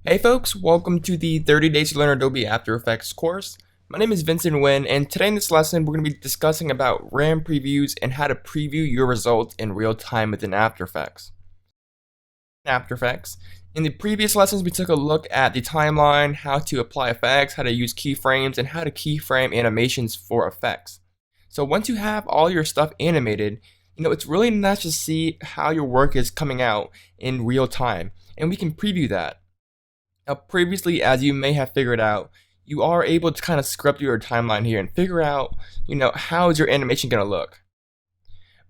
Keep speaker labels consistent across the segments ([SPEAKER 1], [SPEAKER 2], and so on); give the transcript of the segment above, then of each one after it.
[SPEAKER 1] Hey folks, welcome to the 30 Days to Learn Adobe After Effects course. My name is Vincent Nguyen, and today in this lesson we're going to be discussing about RAM previews and how to preview your results in real time within After Effects. In the previous lessons we took a look at the timeline, how to apply effects, how to use keyframes, and how to keyframe animations for effects. So once you have all your stuff animated, it's really nice to see how your work is coming out in real time, and we can preview that. Now, previously, as you may have figured out, you are able to kind of scrub through your timeline here and figure out, how is your animation going to look.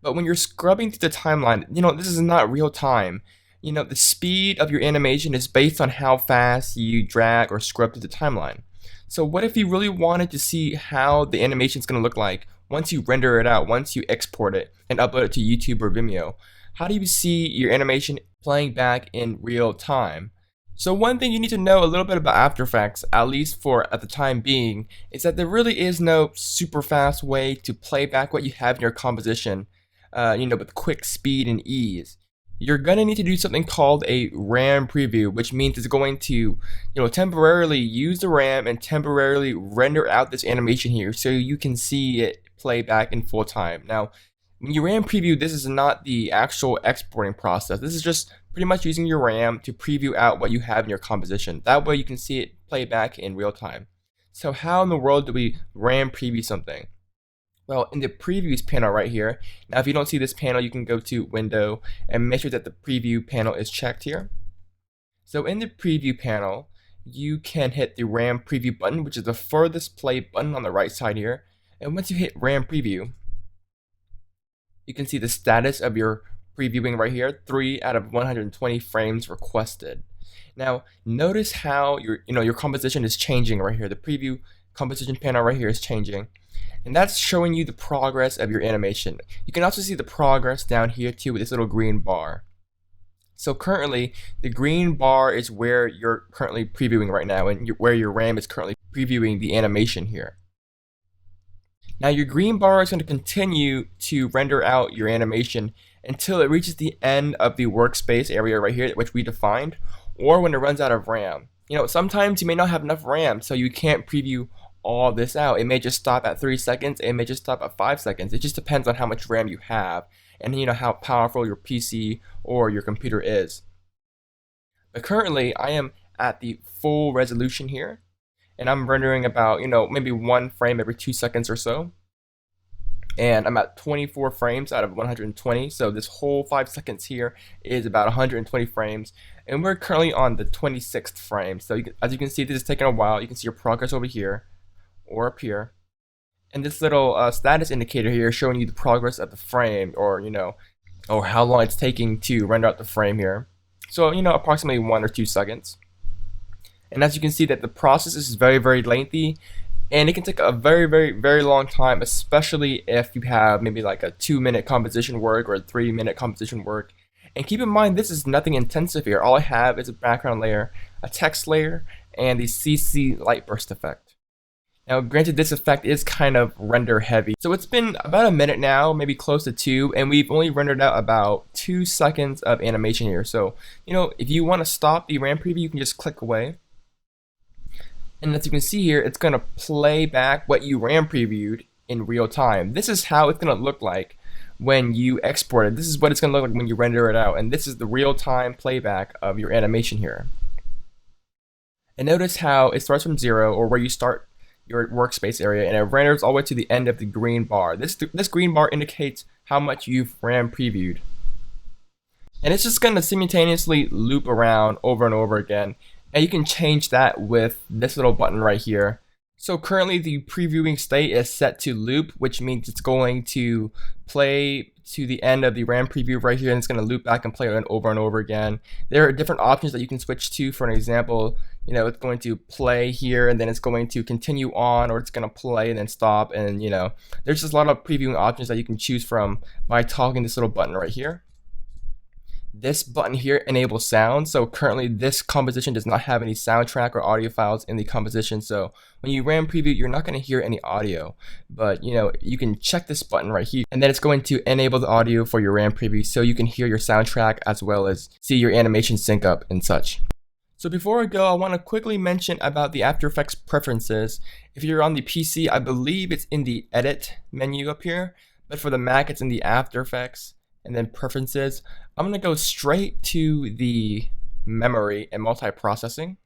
[SPEAKER 1] But when you're scrubbing through the timeline, this is not real time. The speed of your animation is based on how fast you drag or scrub through the timeline. So what if you really wanted to see how the animation is going to look like once you render it out, once you export it and upload it to YouTube or Vimeo? How do you see your animation playing back in real time? So one thing you need to know a little bit about After Effects, at least for at the time being, is that there really is no super fast way to play back what you have in your composition, with quick speed and ease. You're gonna need to do something called a RAM preview, which means it's going to, temporarily use the RAM and temporarily render out this animation here so you can see it play back in full time. Now, when you RAM preview, this is not the actual exporting process. This is just pretty much using your RAM to preview out what you have in your composition. That way you can see it play back in real time. So how in the world do we RAM preview something? Well, in the previews panel right here, now if you don't see this panel, you can go to Window and make sure that the preview panel is checked here. So in the preview panel, you can hit the RAM preview button, which is the furthest play button on the right side here. And once you hit RAM preview, you can see the status of your previewing right here, 3 out of 120 frames requested. Now, notice how your composition is changing right here. The preview composition panel right here is changing. And that's showing you the progress of your animation. You can also see the progress down here too with this little green bar. So currently, the green bar is where you're currently previewing right now and where your RAM is currently previewing the animation here. Now your green bar is going to continue to render out your animation until it reaches the end of the workspace area right here, which we defined, or when it runs out of RAM. Sometimes you may not have enough RAM, so you can't preview all this out. It may just stop at 3 seconds, it may just stop at 5 seconds. It just depends on how much RAM you have and how powerful your PC or your computer is. But currently, I am at the full resolution here, and I'm rendering about, maybe 1 frame every 2 seconds or so. And I'm at 24 frames out of 120, so this whole 5 seconds here is about 120 frames, and we're currently on the 26th frame. So as you can see, this is taking a while. You can see your progress over here or up here, and this little status indicator here is showing you the progress of the frame, or or how long it's taking to render out the frame here. So approximately 1 or 2 seconds. And as you can see, that the process is very, very lengthy, and it can take a very, very, very long time, especially if you have maybe like a 2-minute composition work or a 3-minute composition work. And keep in mind, this is nothing intensive here. All I have is a background layer, a text layer, and the CC light burst effect. Now, granted, this effect is kind of render heavy. So it's been about a minute now, maybe close to 2, and we've only rendered out about 2 seconds of animation here. So, if you want to stop the RAM preview, you can just click away. And as you can see here, it's going to play back what you RAM previewed in real time. This is how it's going to look like when you export it. This is what it's going to look like when you render it out. And this is the real-time playback of your animation here. And notice how it starts from 0, or where you start your workspace area, and it renders all the way to the end of the green bar. This green bar indicates how much you've RAM previewed. And it's just going to simultaneously loop around over and over again. And you can change that with this little button right here. So currently the previewing state is set to loop, which means it's going to play to the end of the RAM preview right here, and it's going to loop back and play it over and over again. There are different options that you can switch to. For an example, it's going to play here, and then it's going to continue on, or it's going to play and then stop. And there's just a lot of previewing options that you can choose from by toggling this little button right here. This button here enables sound. So currently this composition does not have any soundtrack or audio files in the composition. So when you RAM preview, you're not going to hear any audio, but you can check this button right here, and then it's going to enable the audio for your RAM preview so you can hear your soundtrack as well as see your animation sync up and such. So before I go, I want to quickly mention about the After Effects preferences. If you're on the PC, I believe it's in the Edit menu up here, but for the Mac, it's in the After Effects and then Preferences. I'm going to go straight to the Memory and Multiprocessing.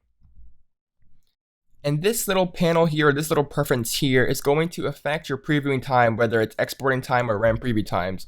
[SPEAKER 1] And this little panel here, this little preference here, is going to affect your previewing time, whether it's exporting time or RAM preview times.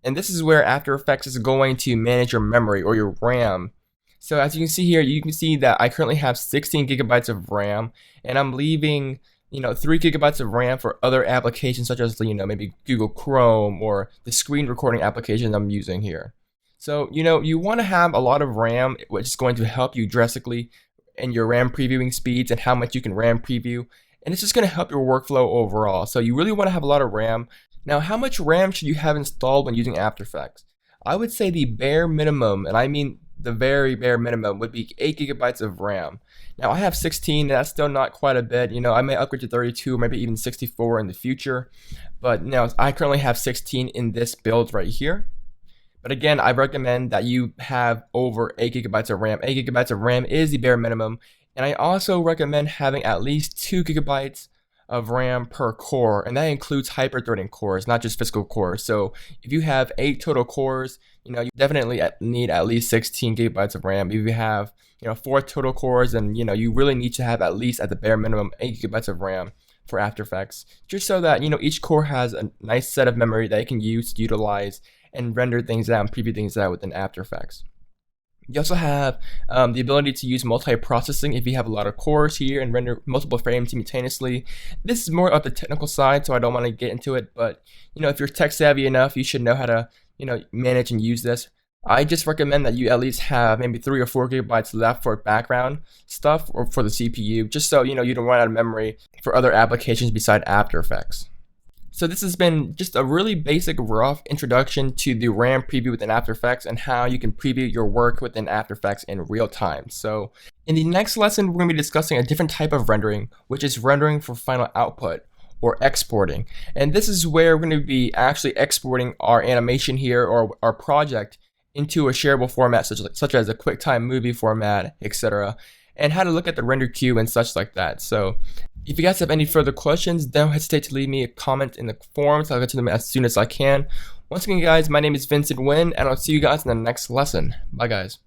[SPEAKER 1] And this is where After Effects is going to manage your memory or your RAM. So as you can see here, you can see that I currently have 16 gigabytes of RAM, and I'm leaving 3 gigabytes of RAM for other applications such as maybe Google Chrome or the screen recording application I'm using here. So you want to have a lot of RAM, which is going to help you drastically in your RAM previewing speeds and how much you can RAM preview, and it's just going to help your workflow overall. So you really want to have a lot of RAM. Now, how much RAM should you have installed when using After Effects? I would say the bare minimum, and I mean the very bare minimum, would be 8 gigabytes of RAM. Now I have 16, and that's still not quite a bit. I may upgrade to 32 or maybe even 64 in the future, but I currently have 16 in this build right here. But again, I recommend that you have over 8 gigabytes of RAM. 8 gigabytes of RAM is the bare minimum, and I also recommend having at least 2 gigabytes of RAM per core, and that includes hyper-threading cores, not just physical cores. So if you have 8 total cores, you definitely need at least 16 gigabytes of RAM. If you have 4 total cores, then you really need to have at least, at the bare minimum, 8 gigabytes of RAM for After Effects, just so that each core has a nice set of memory that you can use to utilize and render things out and preview things out within After Effects. You also have the ability to use multiprocessing if you have a lot of cores here and render multiple frames simultaneously. This is more of the technical side, so I don't want to get into it, but if you're tech savvy enough, you should know how to manage and use this. I just recommend that you at least have maybe 3 or 4 gigabytes left for background stuff or for the CPU, just so you don't run out of memory for other applications beside After Effects. So this has been just a really basic, rough introduction to the RAM preview within After Effects and how you can preview your work within After Effects in real time. So in the next lesson, we're going to be discussing a different type of rendering, which is rendering for final output or exporting. And this is where we're going to be actually exporting our animation here or our project into a shareable format such as a QuickTime movie format, etc., and how to look at the render queue and such like that. So if you guys have any further questions, don't hesitate to leave me a comment in the forums. I'll get to them as soon as I can. Once again, guys, my name is Vincent Nguyen, and I'll see you guys in the next lesson. Bye, guys.